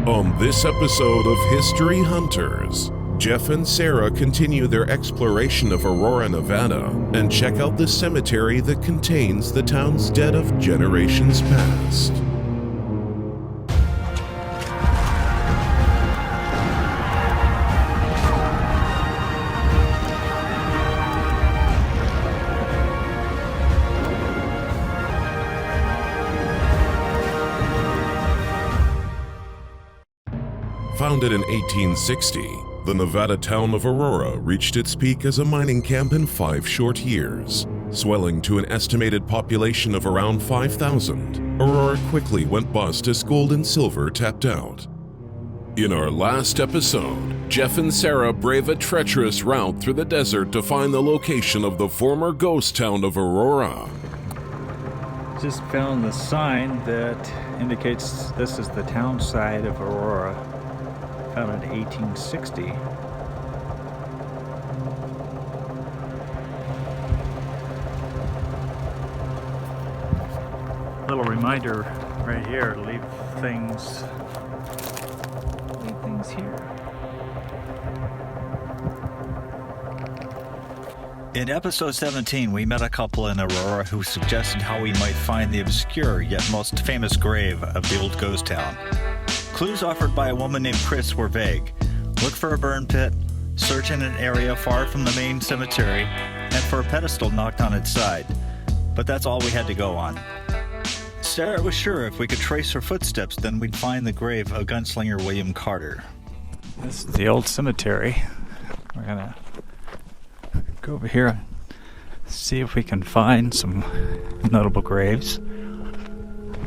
On this episode of History Hunters, Jeff and Sarah continue their exploration of Aurora, Nevada, and check out the cemetery that contains the town's dead of generations past. Founded in 1860, the Nevada town of Aurora reached its peak as a mining camp in 5 short years. Swelling to an estimated population of around 5,000, Aurora quickly went bust as gold and silver tapped out. In our last episode, Jeff and Sarah brave a treacherous route through the desert to find the location of the former ghost town of Aurora. Just found the sign that indicates this is the town site of Aurora. Founded in 1860. Little reminder right here, leave things here. In episode 17, we met a couple in Aurora who suggested how we might find the obscure yet most famous grave of the old ghost town. Clues offered by a woman named Chris were vague. Look for a burn pit, search in an area far from the main cemetery, and for a pedestal knocked on its side. But that's all we had to go on. Sarah was sure if we could trace her footsteps, then we'd find the grave of gunslinger William Carter. This is the old cemetery. We're gonna go over here and see if we can find some notable graves.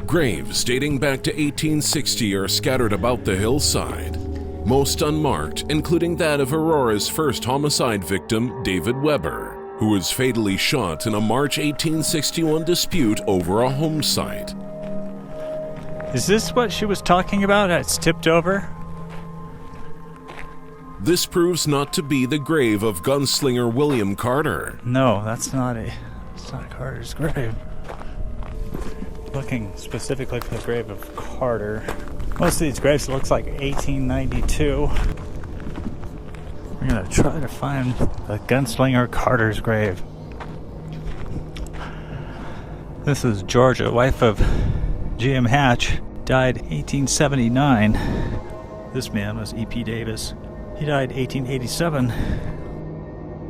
Graves dating back to 1860 are scattered about the hillside, most unmarked, including that of Aurora's first homicide victim, David Weber, who was fatally shot in a March 1861 dispute over a home site. Is this what she was talking about? It's tipped over? This proves not to be the grave of gunslinger William Carter. No, it's not Carter's grave. Looking specifically for the grave of Carter. Most of these graves looks like 1892. We're gonna try to find the gunslinger Carter's grave. This is Georgia, wife of G.M. Hatch, died 1879. This man was E.P. Davis. He died 1887.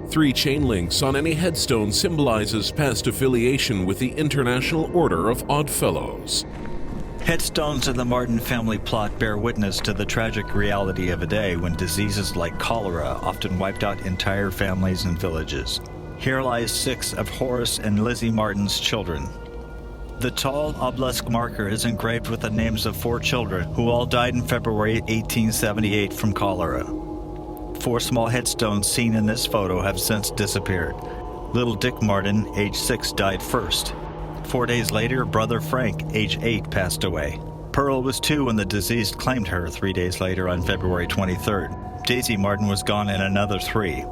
3 chain links on any headstone symbolizes past affiliation with the International Order of Odd Fellows. Headstones in the Martin family plot bear witness to the tragic reality of a day when diseases like cholera often wiped out entire families and villages. Here lies 6 of Horace and Lizzie Martin's children. The tall obelisk marker is engraved with the names of 4 children who all died in February 1878 from cholera. 4 small headstones seen in this photo have since disappeared. Little Dick Martin, age 6, died first. 4 days later, brother Frank, age 8, passed away. Pearl was 2 when the disease claimed her 3 days later on February 23rd. Daisy Martin was gone in another 3.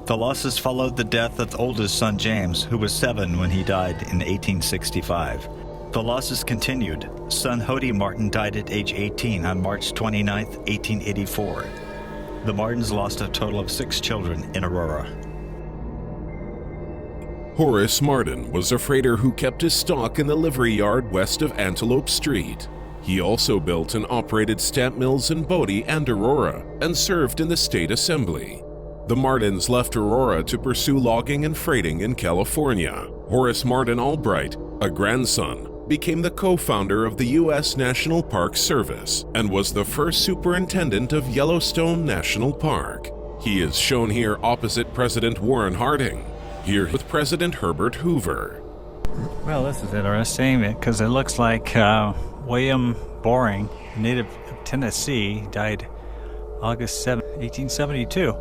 The losses followed the death of the oldest son James, who was 7 when he died in 1865. The losses continued. Son Hody Martin died at age 18 on March 29, 1884. The Martins lost a total of 6 children in Aurora. Horace Martin was a freighter who kept his stock in the livery yard west of Antelope Street. He also built and operated stamp mills in Bodie and Aurora and served in the state assembly. The Martins left Aurora to pursue logging and freighting in California. Horace Martin Albright, a grandson, became the co-founder of the U.S. National Park Service and was the first superintendent of Yellowstone National Park. He is shown here opposite President Warren Harding, here with President Herbert Hoover. Well, this is interesting because it looks like William Boring, native of Tennessee, died August 7, 1872.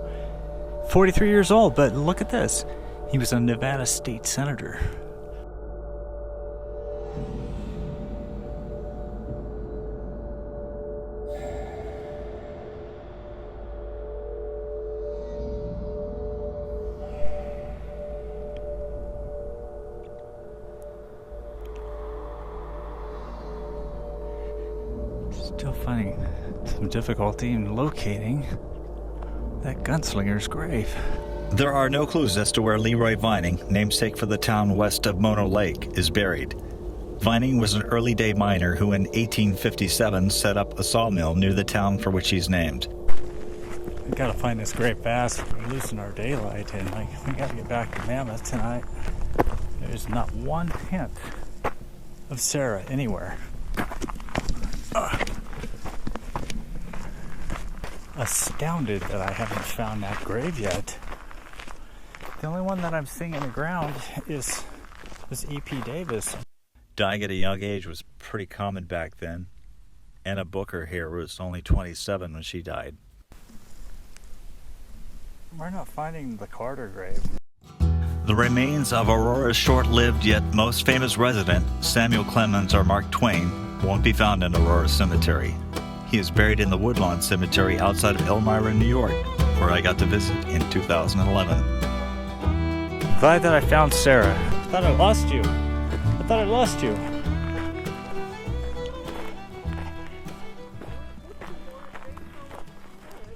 43 years old, but look at this. He was a Nevada state senator. Still finding some difficulty in locating that gunslinger's grave. There are no clues as to where Leroy Vining, namesake for the town west of Mono Lake, is buried. Vining was an early-day miner who in 1857 set up a sawmill near the town for which he's named. We gotta find this grave fast. We're losing our daylight, and we gotta get back to Mammoth tonight. There's not one hint of Sarah anywhere. Astounded that I haven't found that grave yet. The only one that I'm seeing in the ground is E.P. Davis. Dying at a young age was pretty common back then. Anna Booker here was only 27 when she died. We're not finding the Carter grave. The remains of Aurora's short-lived yet most famous resident, Samuel Clemens or Mark Twain, won't be found in Aurora Cemetery. He is buried in the Woodlawn Cemetery outside of Elmira, New York, where I got to visit in 2011. Glad that I found Sarah. I thought I lost you.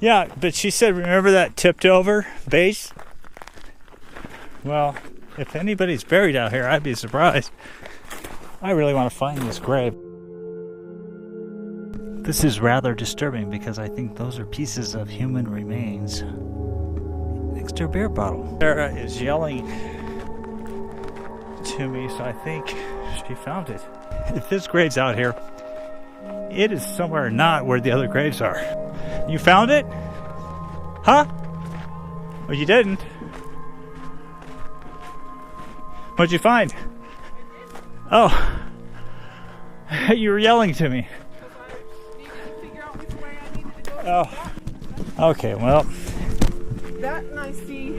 Yeah, but she said, remember that tipped over base? Well, if anybody's buried out here, I'd be surprised. I really want to find this grave. This is rather disturbing because I think those are pieces of human remains next to a beer bottle. Sarah is yelling to me, so I think she found it. If this grave's out here, it is somewhere not where the other graves are. You found it? Huh? Oh, you didn't? What'd you find? Oh. You were yelling to me. Oh. Okay, well. That and I see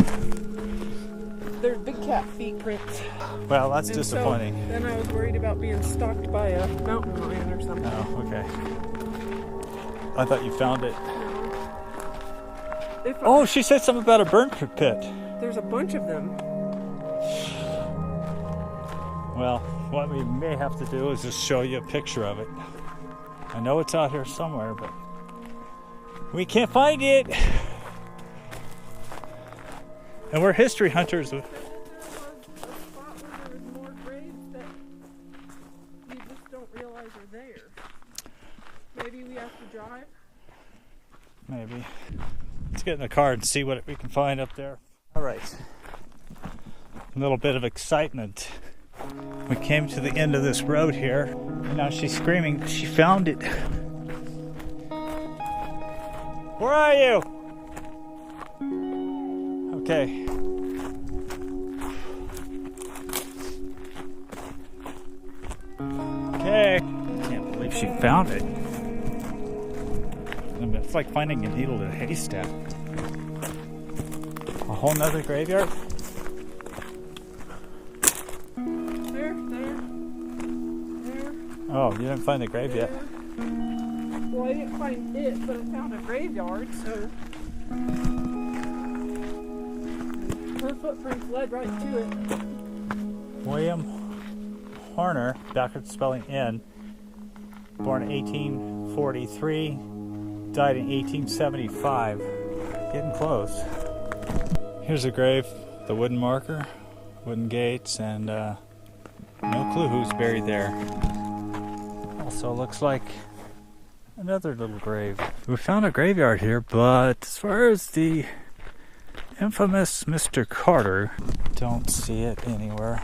there's big cat feet prints. Well, that's And disappointing. So then I was worried about being stalked by a mountain lion or something. Oh, okay. I thought you found it. Oh, she said something about a burn pit. There's a bunch of them. Well, what we may have to do is just show you a picture of it. I know it's out here somewhere, but we can't find it. And we're history hunters. There was a spot where there was more graves that you just don't realize are there. Maybe we have to drive. Maybe. Let's get in the car and see what we can find up there. All right. A little bit of excitement. We came to the end of this road here, and now she's screaming. She found it. Where are you? Okay. Okay. Can't believe she found it. I mean, it's like finding a needle in a haystack. A whole nother graveyard? There. Oh, you didn't find the grave yet. Well, I didn't find it, but I found a graveyard, so her footprints led right to it. William Horner, backwards spelling N, born in 1843, died in 1875. Getting close. Here's a grave, the wooden marker, wooden gates, and no clue who's buried there. Also looks like another little grave. We found a graveyard here, but as far as the infamous Mr. Carter, don't see it anywhere.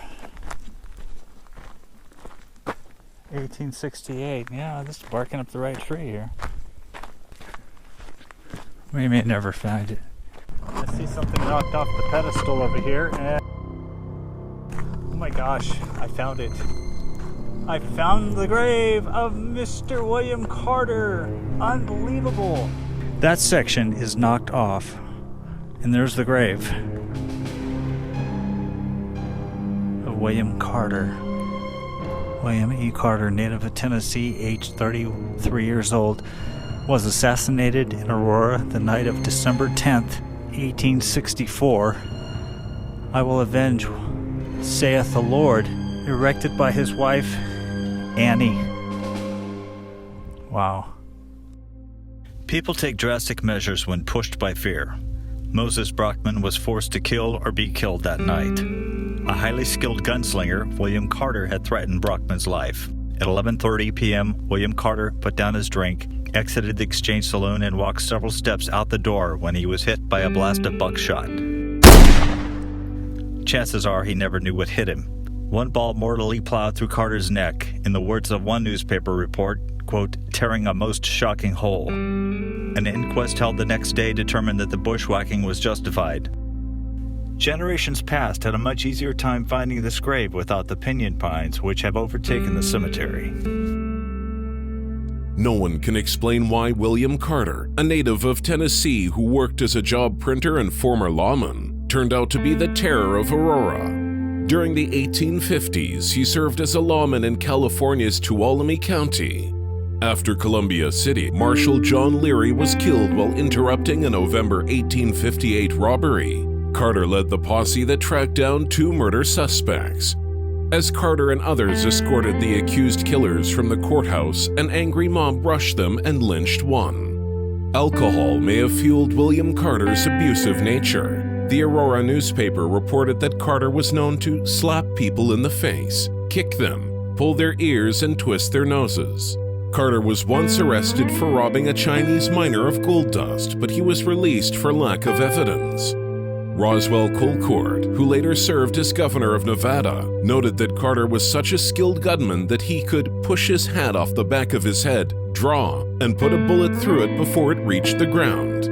1868. Yeah, this is barking up the right tree here. We may never find it. I see something knocked off the pedestal over here, and oh my gosh, I found it. I found the grave of Mr. William Carter. Unbelievable. That section is knocked off, and there's the grave of William Carter. William E. Carter, native of Tennessee, aged 33 years old, was assassinated in Aurora the night of December 10th, 1864. I will avenge, saith the Lord, erected by his wife, Annie. Wow. People take drastic measures when pushed by fear. Moses Brockman was forced to kill or be killed that night. A highly skilled gunslinger, William Carter, had threatened Brockman's life. At 11:30 p.m., William Carter put down his drink, exited the Exchange Saloon, and walked several steps out the door when he was hit by a blast of buckshot. Chances are he never knew what hit him. One ball mortally plowed through Carter's neck, in the words of one newspaper report, quote, tearing a most shocking hole. An inquest held the next day determined that the bushwhacking was justified. Generations past had a much easier time finding this grave without the pinyon pines which have overtaken the cemetery. No one can explain why William Carter, a native of Tennessee who worked as a job printer and former lawman, turned out to be the terror of Aurora. During the 1850s, he served as a lawman in California's Tuolumne County. After Columbia City, Marshal John Leary was killed while interrupting a November 1858 robbery. Carter led the posse that tracked down 2 murder suspects. As Carter and others escorted the accused killers from the courthouse, an angry mob rushed them and lynched one. Alcohol may have fueled William Carter's abusive nature. The Aurora newspaper reported that Carter was known to slap people in the face, kick them, pull their ears, and twist their noses. Carter was once arrested for robbing a Chinese miner of gold dust, but he was released for lack of evidence. Roswell Colcord, who later served as governor of Nevada, noted that Carter was such a skilled gunman that he could push his hat off the back of his head, draw, and put a bullet through it before it reached the ground.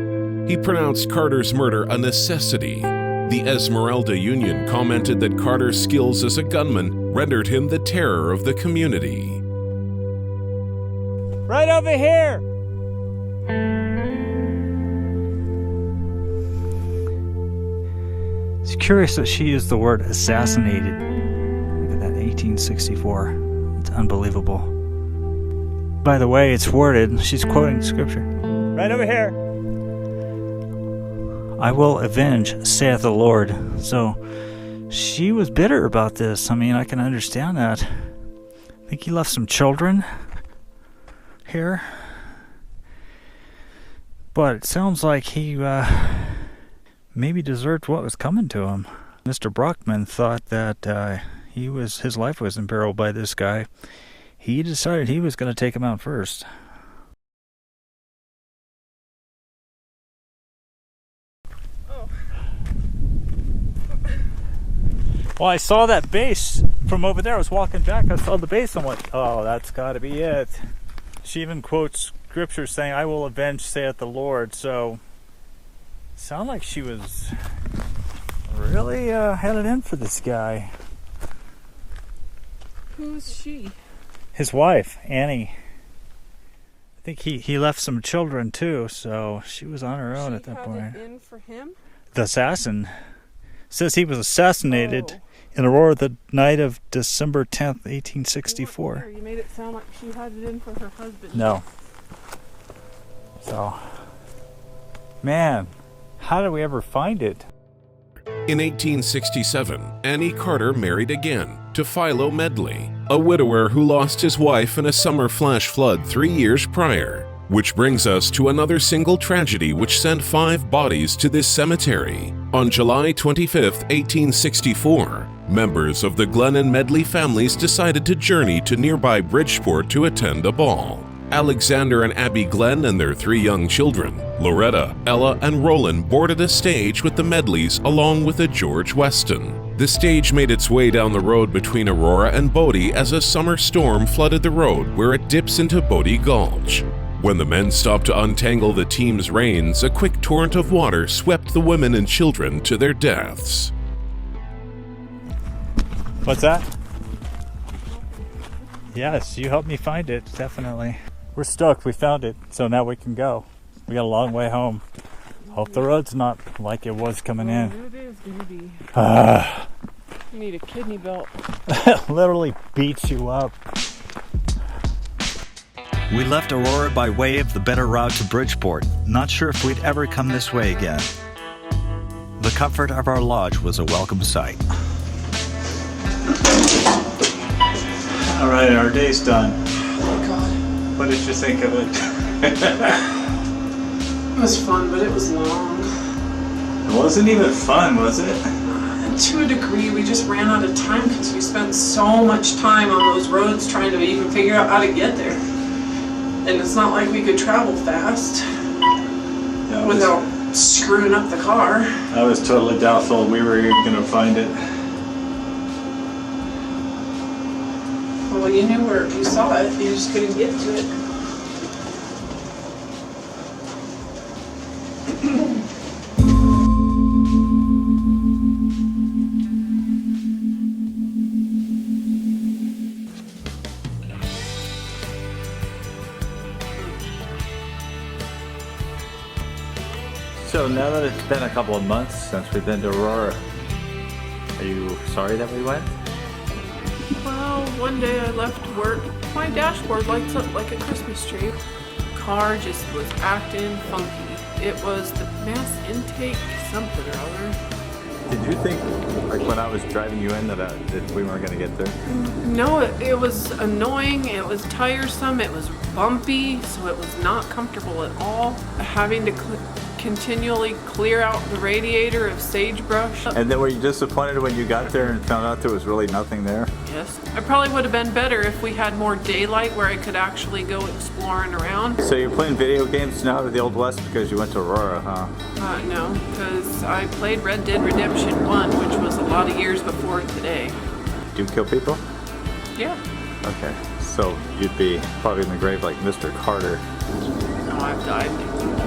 He pronounced Carter's murder a necessity. The Esmeralda Union commented that Carter's skills as a gunman rendered him the terror of the community. Right over here! It's curious that she used the word assassinated. Look at that, 1864. It's unbelievable. By the way, it's worded, she's quoting scripture. Right over here! I will avenge, saith the Lord. So, she was bitter about this. I mean, I can understand that. I think he left some children here. But it sounds like he, maybe deserved what was coming to him. Mr. Brockman thought that his life was in peril by this guy. He decided he was going to take him out first. Oh. Well, I saw that base from over there. I was walking back. I saw the base and went, oh, that's got to be it. She even quotes scripture saying, I will avenge, saith the Lord. So, sound like she was really headed in for this guy. Who's she? His wife, Annie. I think he left some children too, so she was on her own at that point. She had it in for him? The assassin says he was assassinated in Aurora the night of December 10th, 1864. You made it sound like she had it in for her husband. No. So, man, how did we ever find it? In 1867, Annie Carter married again to Philo Medley, a widower who lost his wife in a summer flash flood 3 years prior. Which brings us to another single tragedy which sent 5 bodies to this cemetery. On July 25, 1864, members of the Glenn and Medley families decided to journey to nearby Bridgeport to attend a ball. Alexander and Abby Glenn and their 3 young children, Loretta, Ella, and Roland, boarded a stage with the Medleys along with a George Weston. The stage made its way down the road between Aurora and Bodie as a summer storm flooded the road where it dips into Bodie Gulch. When the men stopped to untangle the team's reins, a quick torrent of water swept the women and children to their deaths. What's that? Yes, you helped me find it, definitely. We're stoked, we found it, so now we can go. We got a long way home. Hope the road's not like it was coming in. It is going to be. You need a kidney belt. Literally beats you up. We left Aurora by way of the better route to Bridgeport, not sure if we'd ever come this way again. The comfort of our lodge was a welcome sight. All right, our day's done. Oh God. What did you think of it? was fun, but it was long. It wasn't even fun, was it? To a degree, we just ran out of time because we spent so much time on those roads trying to even figure out how to get there. And it's not like we could travel fast without screwing up the car. I was totally doubtful we were even going to find it. Well, you knew where you saw it, you just couldn't get to it. So now that it's been a couple of months since we've been to Aurora, are you sorry that we went? Well, one day I left work, my dashboard lights up like a Christmas tree. Car just was acting funky. It was the mass intake something or other. Did you think, like when I was driving you in, that we weren't going to get there? No, it was annoying, it was tiresome, it was bumpy, so it was not comfortable at all. Having to continually clear out the radiator of sagebrush. And then were you disappointed when you got there and found out there was really nothing there? Yes. It probably would have been better if we had more daylight where I could actually go exploring around. So you're playing video games now to the Old West because you went to Aurora, huh? No, because I played Red Dead Redemption 1, which was a lot of years before today. Do you kill people? Yeah. Okay, so you'd be probably in the grave like Mr. Carter. No, I've died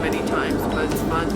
many times, but it's fun.